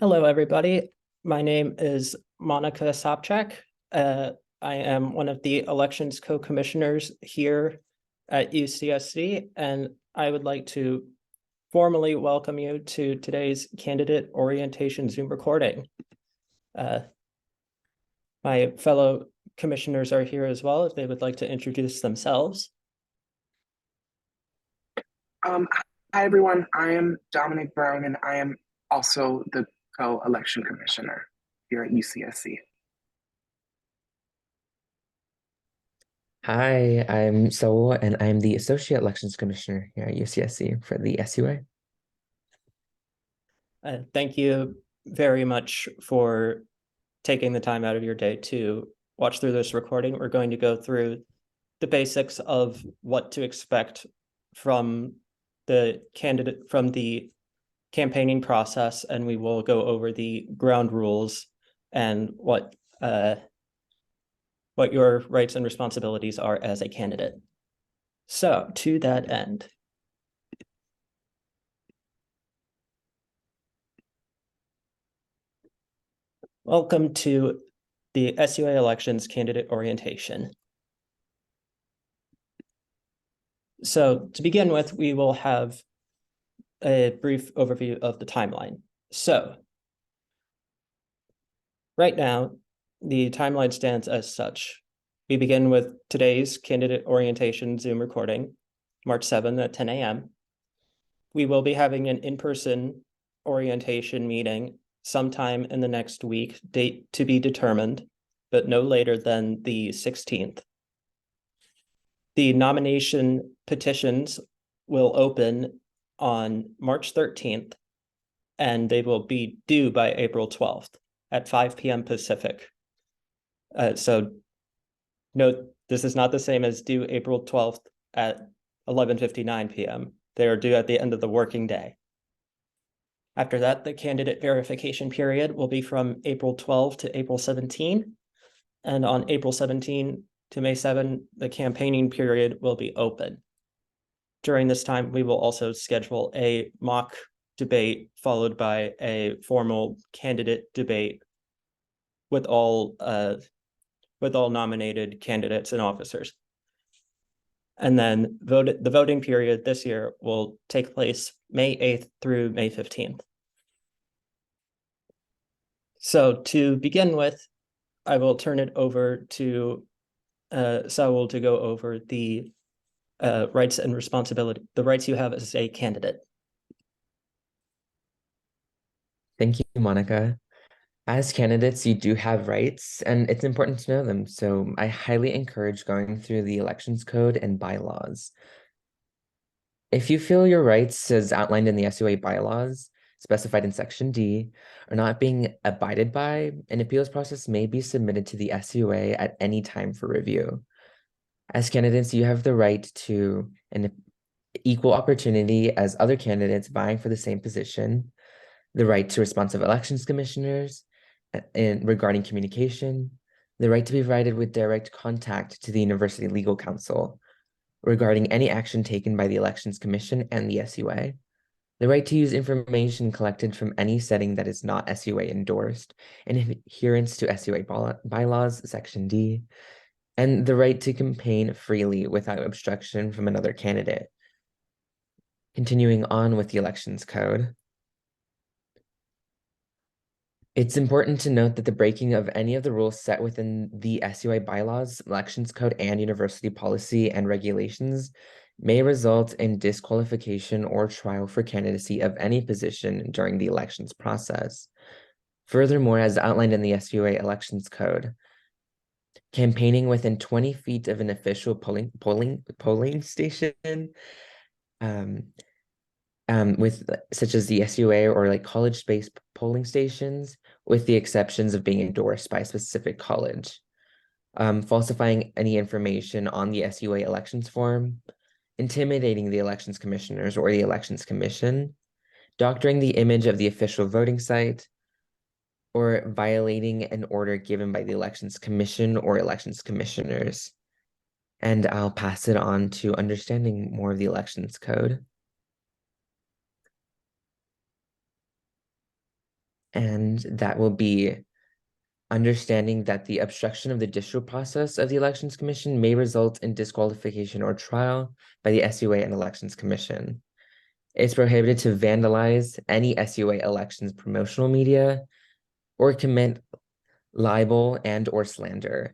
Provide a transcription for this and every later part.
Hello, everybody. My name is Monica Sobchak. I am one of the elections co-commissioners here at UCSC, and I would like to formally welcome you to today's candidate orientation Zoom recording. My fellow commissioners are here as well if they would like to introduce themselves. Hi everyone, I am Dominic Brown and I am also the co-election commissioner here at UCSC. Hi, I'm Saul, and I'm the Associate Elections Commissioner here at UCSC for the SUA. Thank you very much for taking the time out of your day to watch through this recording. We're going to go through the basics of what to expect from the campaigning process, and we will go over the ground rules and what your rights and responsibilities are as a candidate. So to that end, welcome to the SUA elections candidate orientation. So to begin with, we will have a brief overview of the timeline. So right now, the timeline stands as such. We begin with today's candidate orientation Zoom recording, March 7th at 10 a.m. We will be having an in-person orientation meeting sometime in the next week, date to be determined, but no later than the 16th. The nomination petitions will open on March 13th, and they will be due by April 12th at 5 p.m. Pacific. So note, this is not the same as due April 12th at 11:59 p.m. They are due at the end of the working day. After that, the candidate verification period will be from April 12 to April 17. And on April 17 to May 7, the campaigning period will be open. During this time, we will also schedule a mock debate followed by a formal candidate debate with all nominated candidates and officers. And then the voting period this year will take place May 8th through May 15th. So to begin with, I will turn it over to Saul to go over the rights and responsibility, the rights you have as a candidate. Thank you, Monica. As candidates, you do have rights, and it's important to know them. So I highly encourage going through the elections code and bylaws. If you feel your rights as outlined in the SUA bylaws, specified in Section D, are not being abided by, an appeals process may be submitted to the SUA at any time for review. As candidates, you have the right to an equal opportunity as other candidates vying for the same position, the right to responsive elections commissioners regarding communication, the right to be provided with direct contact to the University Legal Counsel regarding any action taken by the Elections Commission and the SUA, the right to use information collected from any setting that is not SUA endorsed in adherence to SUA bylaws, Section D, and the right to campaign freely without obstruction from another candidate. Continuing on with the Elections Code, it's important to note that the breaking of any of the rules set within the SUA bylaws, Elections Code, and university policy and regulations may result in disqualification or trial for candidacy of any position during the elections process. Furthermore, as outlined in the SUA Elections Code, campaigning within 20 feet of an official polling station, with such as the SUA or like college-based polling stations, with the exceptions of being endorsed by a specific college, falsifying any information on the SUA elections form, intimidating the elections commissioners or the elections commission, doctoring the image of the official voting site, or violating an order given by the elections commission or elections commissioners. And I'll pass it on to understanding more of the elections code. And that will be understanding that the obstruction of the judicial process of the Elections Commission may result in disqualification or trial by the SUA and Elections Commission. It's prohibited to vandalize any SUA elections promotional media or commit libel and or slander,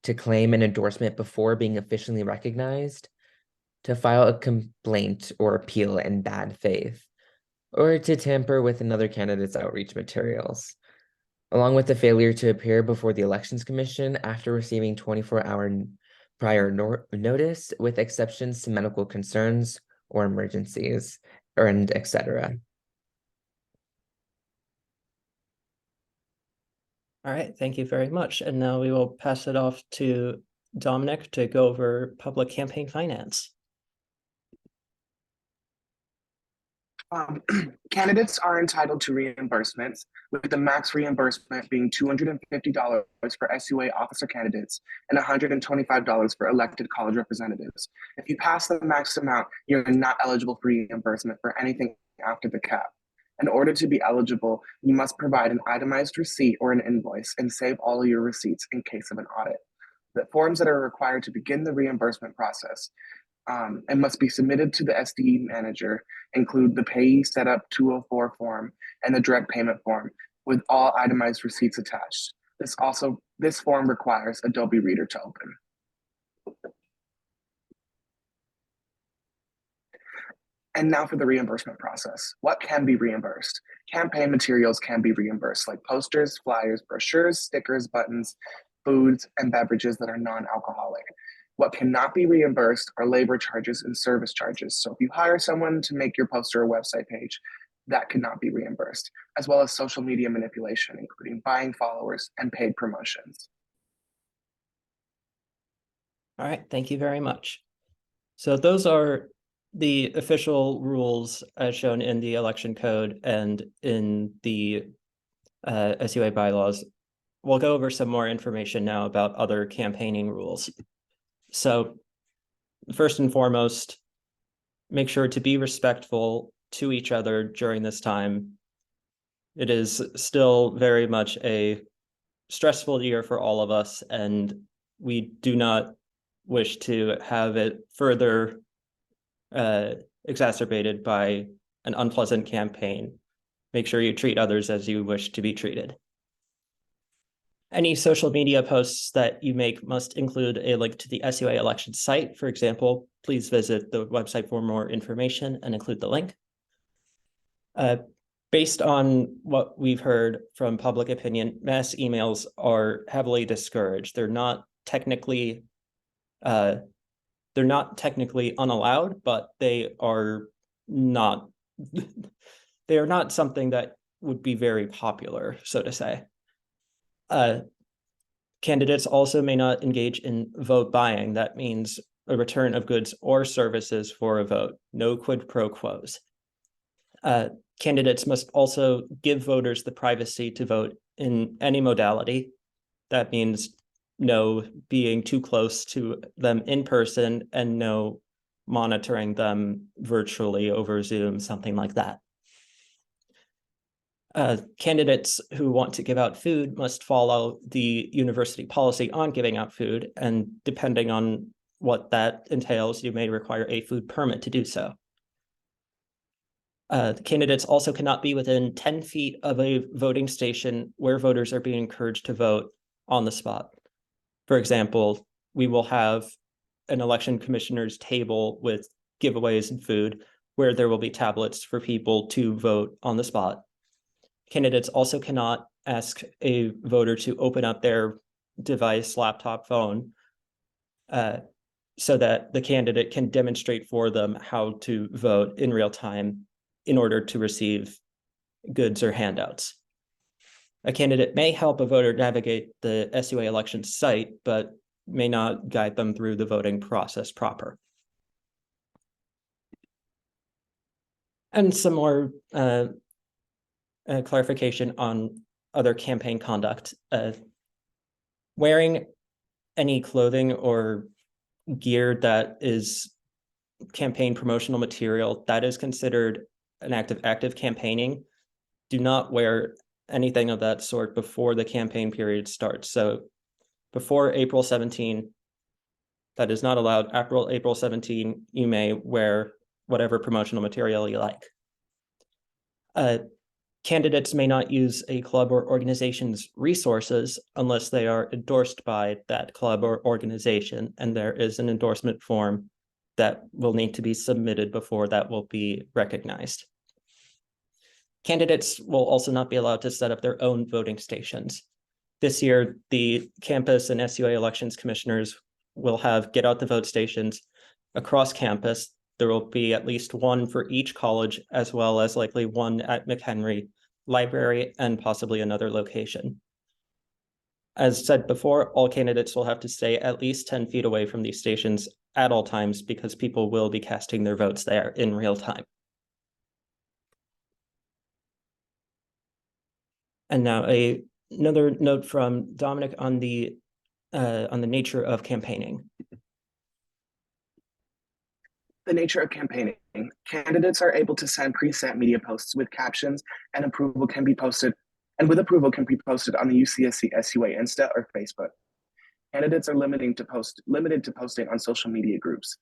to claim an endorsement before being officially recognized, to file a complaint or appeal in bad faith, or to tamper with another candidate's outreach materials, along with the failure to appear before the Elections Commission after receiving 24-hour prior notice, with exceptions to medical concerns or emergencies, and etc. All right, thank you very much. And now we will pass it off to Dominic to go over public campaign finance. Candidates are entitled to reimbursements, with the max reimbursement being $250 for SUA officer candidates and $125 for elected college representatives. If you pass the max amount, you're not eligible for reimbursement for anything after the cap. In order to be eligible, you must provide an itemized receipt or an invoice and save all of your receipts in case of an audit. The forms that are required to begin the reimbursement process and must be submitted to the SDE manager include the payee setup 204 form and the direct payment form with all itemized receipts attached. This form requires Adobe Reader to open. And now for the reimbursement process. What can be reimbursed? Campaign materials can be reimbursed, like posters, flyers, brochures, stickers, buttons, foods, and beverages that are non-alcoholic. What cannot be reimbursed are labor charges and service charges. So if you hire someone to make your poster or website page, that cannot be reimbursed, as well as social media manipulation, including buying followers and paid promotions. All right, thank you very much. So those are the official rules as shown in the election code and in the SUA bylaws. We'll go over some more information now about other campaigning rules. So first and foremost, make sure to be respectful to each other during this time. It is still very much a stressful year for all of us, and we do not wish to have it further exacerbated by an unpleasant campaign. Make sure you treat others as you wish to be treated. Any social media posts that you make must include a link to the SUA election site. For example, please visit the website for more information and include the link. Based on what we've heard from public opinion, mass emails are heavily discouraged. They're not technically unallowed, but they are not something that would be very popular, so to say. Candidates also may not engage in vote buying. That means a return of goods or services for a vote, no quid pro quos. Candidates must also give voters the privacy to vote in any modality. That means no being too close to them in person and no monitoring them virtually over Zoom, something like that. Candidates who want to give out food must follow the university policy on giving out food, and depending on what that entails, you may require a food permit to do so. Candidates also cannot be within 10 feet of a voting station where voters are being encouraged to vote on the spot. For example, we will have an election commissioner's table with giveaways and food where there will be tablets for people to vote on the spot. Candidates also cannot ask a voter to open up their device, laptop, phone, so that the candidate can demonstrate for them how to vote in real time in order to receive goods or handouts. A candidate may help a voter navigate the SUA election site, but may not guide them through the voting process proper. And some more clarification on other campaign conduct. Wearing any clothing or gear that is campaign promotional material, that is considered an act of active campaigning. Do not wear anything of that sort before the campaign period starts. So before April 17, that is not allowed. After April 17, you may wear whatever promotional material you like. Candidates may not use a club or organization's resources unless they are endorsed by that club or organization, and there is an endorsement form that will need to be submitted before that will be recognized. Candidates will also not be allowed to set up their own voting stations. This year, the campus and SUA elections commissioners will have get out the vote stations across campus. There will be at least one for each college, as well as likely one at McHenry Library and possibly another location. As said before, all candidates will have to stay at least 10 feet away from these stations at all times because people will be casting their votes there in real time. And now another note from Dominic on the nature of campaigning. The nature of campaigning. Candidates are able to send preset media posts with captions, and approval can be posted, and with approval can be posted on the UCSC SUA Insta or Facebook. Candidates are limited to posting on social media groups.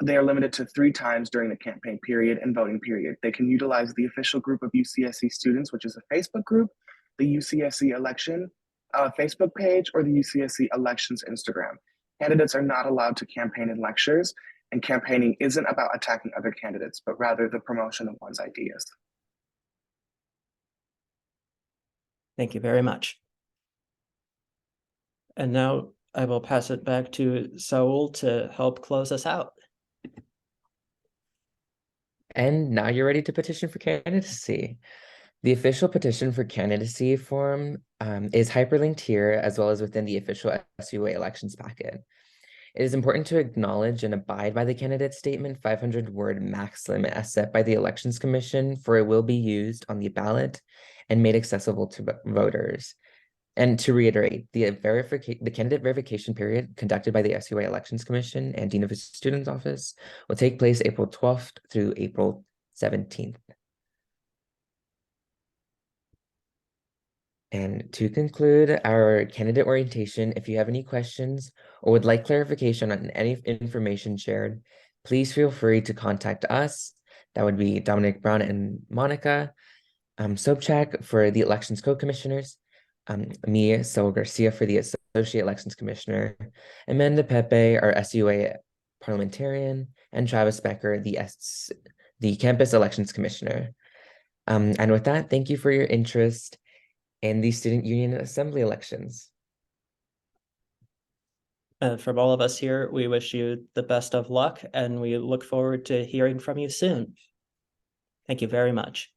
They are limited to 3 times during the campaign period and voting period. They can utilize the official group of UCSC students, which is a Facebook group, the UCSC election Facebook page, or the UCSC elections Instagram. Candidates are not allowed to campaign in lectures, and campaigning isn't about attacking other candidates, but rather the promotion of one's ideas. Thank you very much. And now I will pass it back to Saul to help close us out. And now you're ready to petition for candidacy. The official petition for candidacy form is hyperlinked here, as well as within the official SUA elections packet. It is important to acknowledge and abide by the candidate statement 500-word max limit as set by the Elections Commission, for it will be used on the ballot and made accessible to voters. And to reiterate, the candidate verification period conducted by the SUA Elections Commission and Dean of the Student's Office will take place April 12th through April 17th. And to conclude our candidate orientation, if you have any questions or would like clarification on any information shared, please feel free to contact us. That would be Dominic Brown and Monica, Sobchak for the Elections Co-Commissioners, me, Saul Garcia for the Associate Elections Commissioner, Amanda Pepe, our SUA parliamentarian, and Travis Becker, the Campus Elections Commissioner. And with that, thank you for your interest in the Student Union Assembly elections. From all of us here, we wish you the best of luck, and we look forward to hearing from you soon. Thank you very much.